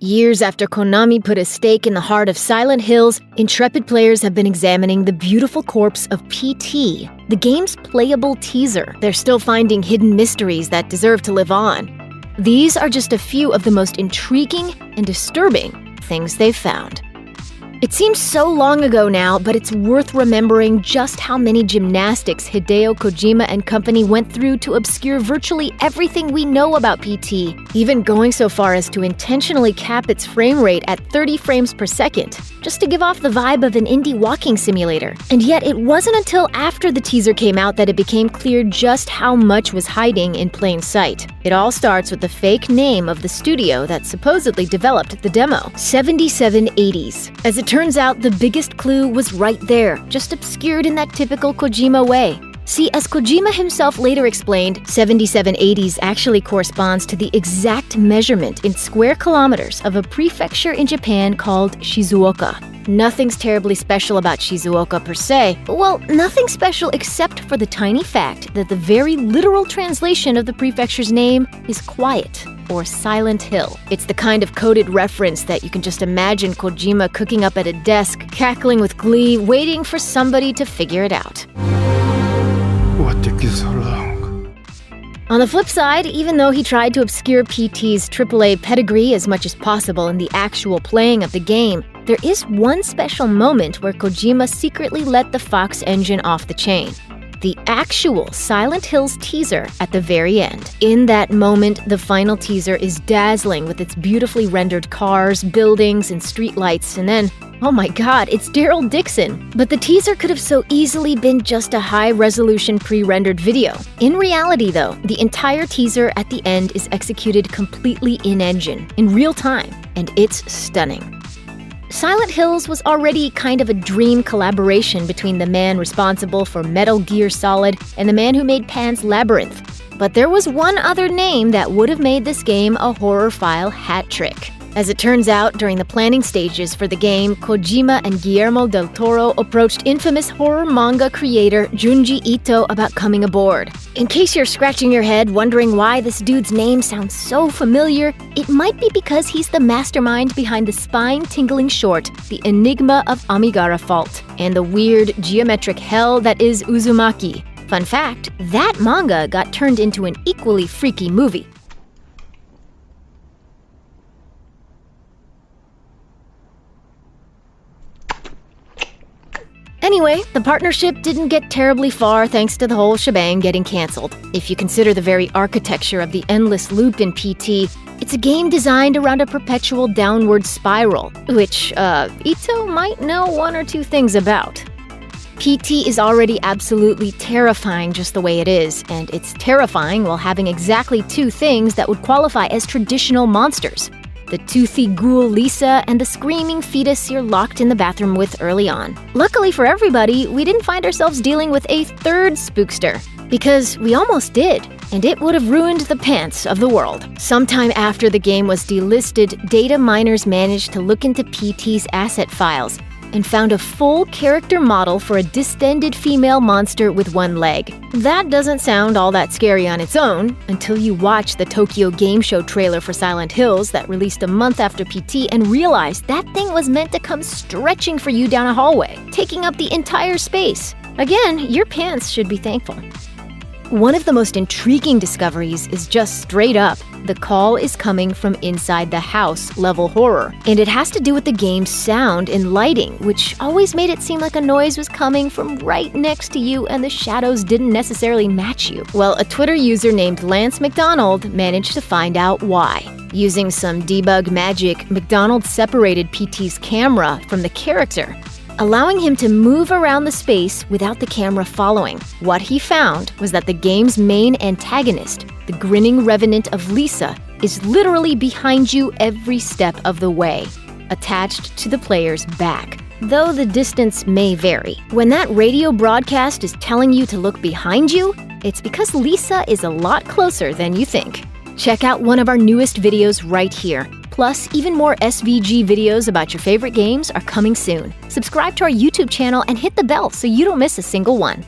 Years after Konami put a stake in the heart of Silent Hills, intrepid players have been examining the beautiful corpse of PT, the game's playable teaser. They're still finding hidden mysteries that deserve to live on. These are just a few of the most intriguing and disturbing things they've found. It seems so long ago now, but it's worth remembering just how many gymnastics Hideo Kojima and company went through to obscure virtually everything we know about PT, even going so far as to intentionally cap its frame rate at 30 frames per second, just to give off the vibe of an indie walking simulator. And yet it wasn't until after the teaser came out that it became clear just how much was hiding in plain sight. It all starts with the fake name of the studio that supposedly developed the demo, 7780s. As it turns out, the biggest clue was right there, just obscured in that typical Kojima way. See, as Kojima himself later explained, 7780s actually corresponds to the exact measurement in square kilometers of a prefecture in Japan called Shizuoka. Nothing's terribly special about Shizuoka per se. Well, nothing special except for the tiny fact that the very literal translation of the prefecture's name is quiet, or Silent Hill. It's the kind of coded reference that you can just imagine Kojima cooking up at a desk, cackling with glee, waiting for somebody to figure it out. What took you so long? On the flip side, even though he tried to obscure PT's AAA pedigree as much as possible in the actual playing of the game, there is one special moment where Kojima secretly let the Fox engine off the chain. The actual Silent Hills teaser at the very end. In that moment, the final teaser is dazzling with its beautifully rendered cars, buildings, and streetlights, and then, oh my god, it's Daryl Dixon. But the teaser could have so easily been just a high-resolution pre-rendered video. In reality, though, the entire teaser at the end is executed completely in-engine, in real time, and it's stunning. Silent Hills was already kind of a dream collaboration between the man responsible for Metal Gear Solid and the man who made Pan's Labyrinth. But there was one other name that would have made this game a horror-file hat trick. As it turns out, during the planning stages for the game, Kojima and Guillermo Del Toro approached infamous horror manga creator Junji Ito about coming aboard. In case you're scratching your head wondering why this dude's name sounds so familiar, it might be because he's the mastermind behind the spine-tingling short, The Enigma of Amigara Fault, and the weird geometric hell that is Uzumaki. Fun fact, that manga got turned into an equally freaky movie. Anyway, the partnership didn't get terribly far thanks to the whole shebang getting cancelled. If you consider the very architecture of the endless loop in PT, it's a game designed around a perpetual downward spiral, which, Ito might know one or two things about. PT is already absolutely terrifying just the way it is, and it's terrifying while having exactly two things that would qualify as traditional monsters. The toothy ghoul Lisa, and the screaming fetus you're locked in the bathroom with early on. Luckily for everybody, we didn't find ourselves dealing with a third spookster, because we almost did, and it would have ruined the pants of the world. Sometime after the game was delisted, data miners managed to look into PT's asset files, and found a full character model for a distended female monster with one leg. That doesn't sound all that scary on its own, until you watch the Tokyo Game Show trailer for Silent Hills that released a month after PT and realize that thing was meant to come stretching for you down a hallway, taking up the entire space. Again, your pants should be thankful. One of the most intriguing discoveries is just straight up, the call is coming from inside the house level horror. And it has to do with the game's sound and lighting, which always made it seem like a noise was coming from right next to you and the shadows didn't necessarily match you. Well, a Twitter user named Lance McDonald managed to find out why. Using some debug magic, McDonald separated PT's camera from the character, allowing him to move around the space without the camera following. What he found was that the game's main antagonist, the grinning revenant of Lisa, is literally behind you every step of the way, attached to the player's back, though the distance may vary. When that radio broadcast is telling you to look behind you, it's because Lisa is a lot closer than you think. Check out one of our newest videos right here. Plus, even more SVG videos about your favorite games are coming soon. Subscribe to our YouTube channel and hit the bell so you don't miss a single one.